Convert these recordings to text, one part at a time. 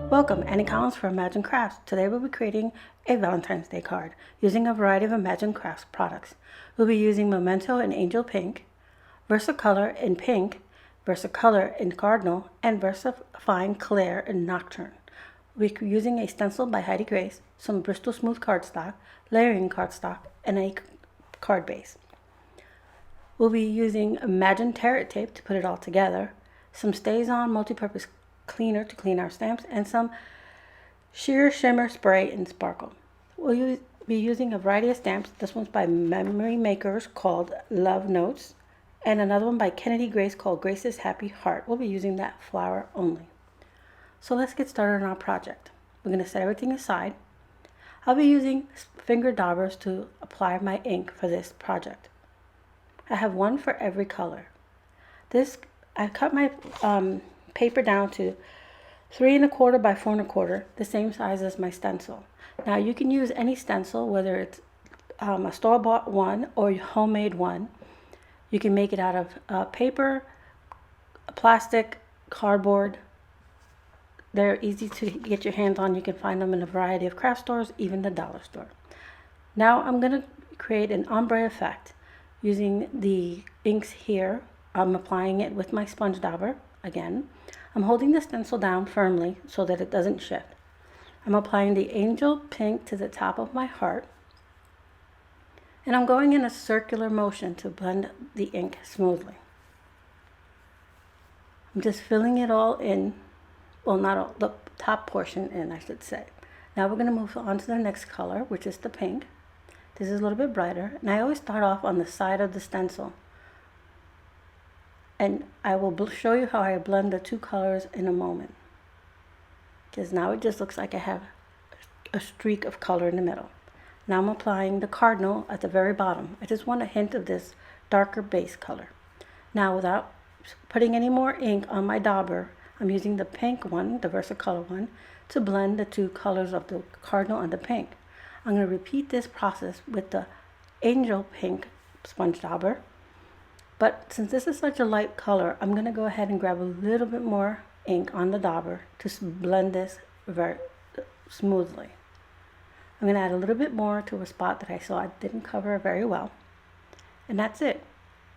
Welcome, Annie Collins for Imagine Crafts. Today we'll be creating a Valentine's Day card using a variety of Imagine Crafts products. We'll be using Memento in Angel Pink, Versacolor in Pink, Versacolor in Cardinal, and Versafine Clair in Nocturne. We'll be using a stencil by Heidi Grace, some Bristol smooth cardstock, layering cardstock, and a card base. We'll be using Imagine Tarot tape to put it all together, some StazOn multi-purpose cleaner to clean our stamps, and some sheer shimmer spray and sparkle. We'll be using a variety of stamps. This one's by Memory Makers called Love Notes, and another one by Kennedy Grace called Grace's Happy Heart. We'll be using that flower only. So let's get started on our project. We're going to set everything aside. I'll be using finger daubers to apply my ink for this project. I have one for every color. I cut my paper down to 3 1/4 by 4 1/4, the same size as my stencil. Now you can use any stencil, whether it's a store-bought one or a homemade one. You can make it out of paper, plastic, cardboard. They're easy to get your hands on. You can find them in a variety of craft stores, even the dollar store. Now I'm going to create an ombre effect using the inks here. I'm applying it with my sponge dauber again. I'm holding the stencil down firmly so that it doesn't shift. I'm applying the Angel Pink to the top of my heart, and I'm going in a circular motion to blend the ink smoothly. I'm just filling it all in, well, not all, the top portion in, I should say. Now we're going to move on to the next color, which is the pink. This is a little bit brighter, and I always start off on the side of the stencil. And I will show you how I blend the two colors in a moment, because now it just looks like I have a streak of color in the middle. Now I'm applying the Cardinal at the very bottom. I just want a hint of this darker base color. Now, without putting any more ink on my dauber, I'm using the pink one, the Versacolor one, to blend the two colors of the Cardinal and the pink. I'm going to repeat this process with the Angel Pink sponge dauber. But since this is such a light color, I'm going to go ahead and grab a little bit more ink on the dauber to blend this very smoothly. I'm going to add a little bit more to a spot that I saw I didn't cover very well. And that's it.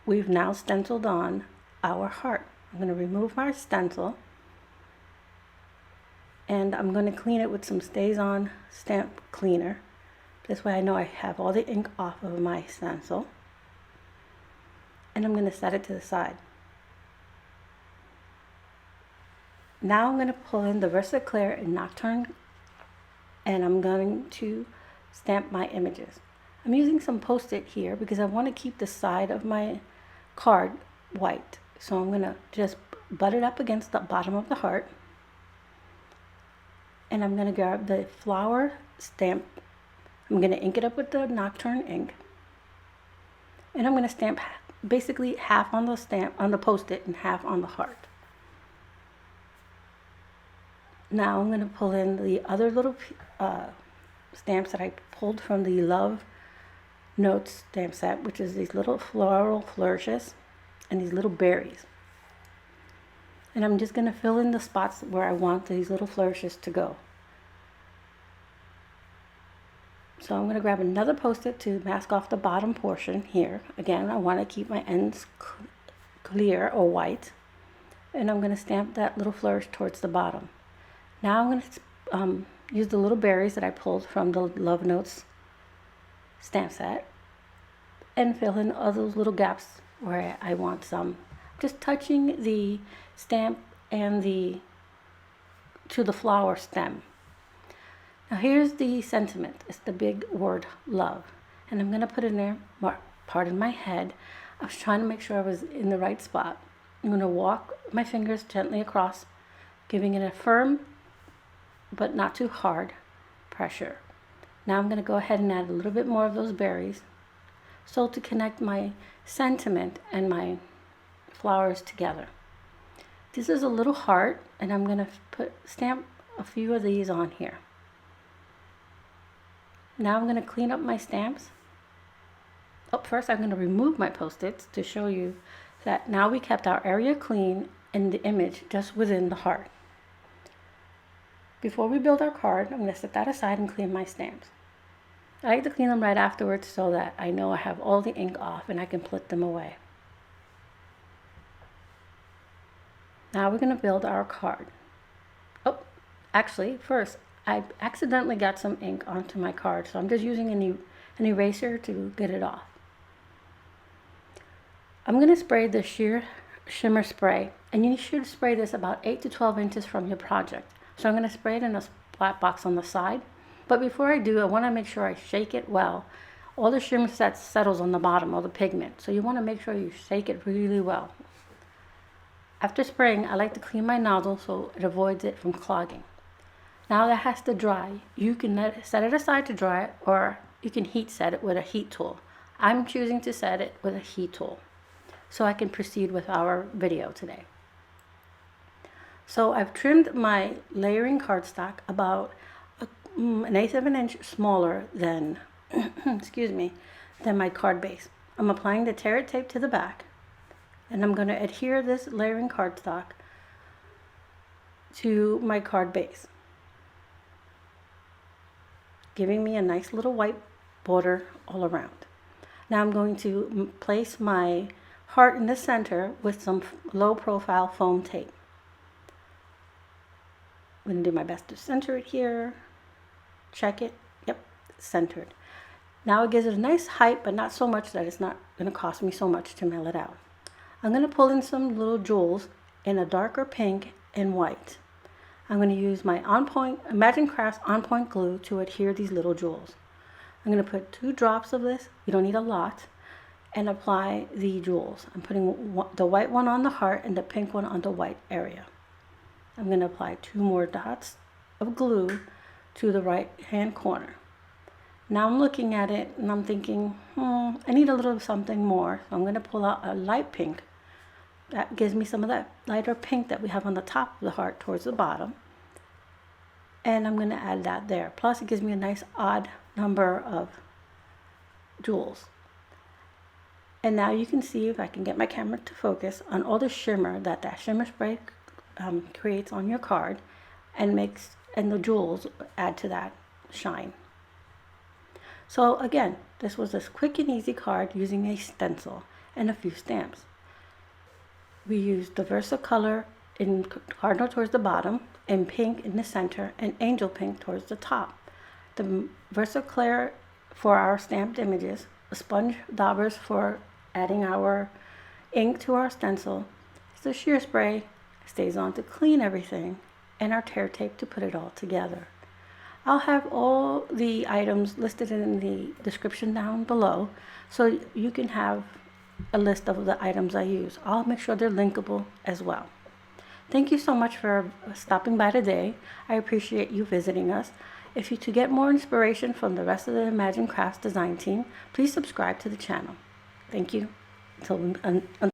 We've now stenciled on our heart. I'm going to remove my stencil, and I'm going to clean it with some StazOn stamp cleaner. This way I know I have all the ink off of my stencil. And I'm going to set it to the side. Now I'm going to pull in the Versacolor in Nocturne, and I'm going to stamp my images. I'm using some Post-it here because I want to keep the side of my card white. So I'm going to just butt it up against the bottom of the heart, and I'm going to grab the flower stamp. I'm going to ink it up with the Nocturne ink, and I'm going to stamp basically half on the stamp on the Post-it and half on the heart. Now I'm going to pull in the other little stamps that I pulled from the Love Notes stamp set, which is these little floral flourishes and these little berries. And I'm just going to fill in the spots where I want these little flourishes to go. So I'm going to grab another Post-it to mask off the bottom portion here. Again, I want to keep my ends clear or white. And I'm going to stamp that little flourish towards the bottom. Now I'm going to use the little berries that I pulled from the Love Notes stamp set and fill in all those little gaps where I want some. Just touching the stamp and to the flower stem. Now here's the sentiment. It's the big word love. And I'm going to put in there, pardon my head, I was trying to make sure I was in the right spot. I'm going to walk my fingers gently across, giving it a firm but not too hard pressure. Now I'm going to go ahead and add a little bit more of those berries, so to connect my sentiment and my flowers together. This is a little heart, and I'm going to stamp a few of these on here. Now I'm going to clean up my stamps. First I'm going to remove my Post-its to show you that now we kept our area clean and the image just within the heart. Before we build our card, I'm going to set that aside and clean my stamps. I like to clean them right afterwards so that I know I have all the ink off and I can put them away. Now we're going to build our card. Oh, actually, first, I accidentally got some ink onto my card, so I'm just using an eraser to get it off. I'm going to spray the sheer shimmer spray, and you should spray this about 8 to 12 inches from your project. So I'm going to spray it in a splat box on the side. But before I do, I want to make sure I shake it well. All the shimmer settles on the bottom, all the pigment. So you want to make sure you shake it really well. After spraying, I like to clean my nozzle so it avoids it from clogging. Now that has to dry. You can set it aside to dry it, or you can heat set it with a heat tool. I'm choosing to set it with a heat tool so I can proceed with our video today. So I've trimmed my layering cardstock about an eighth of an inch smaller than than my card base. I'm applying the tear tape to the back, and I'm going to adhere this layering cardstock to my card base, giving me a nice little white border all around. Now I'm going to place my heart in the center with some low profile foam tape. I'm going to do my best to center it here. Check it. Yep, centered. Now it gives it a nice height, but not so much that it's not going to cost me so much to mail it out. I'm going to pull in some little jewels in a darker pink and white. I'm going to use my Imagine Crafts On Point glue to adhere these little jewels. I'm going to put 2 drops of this, you don't need a lot, and apply the jewels. I'm putting the white one on the heart and the pink one on the white area. I'm going to apply 2 more dots of glue to the right hand corner. Now I'm looking at it and I'm thinking, I need a little something more. So I'm going to pull out a light pink. That gives me some of that lighter pink that we have on the top of the heart towards the bottom. And I'm going to add that there. Plus it gives me a nice odd number of jewels. And now you can see, if I can get my camera to focus, on all the shimmer that shimmer spray creates on your card, and the jewels add to that shine. So again, this was a quick and easy card using a stencil and a few stamps. We used the Versacolor in Cardinal towards the bottom, and pink in the center, and angel pink towards the top. The Versacolor for our stamped images, a sponge daubers for adding our ink to our stencil, the sheer spray, StazOn to clean everything, and our tear tape to put it all together. I'll have all the items listed in the description down below, so you can have a list of the items I use. I'll make sure they're linkable as well. Thank you so much for stopping by today. I appreciate you visiting us. To get more inspiration from the rest of the Imagine Crafts design team, please subscribe to the channel. Thank you. Until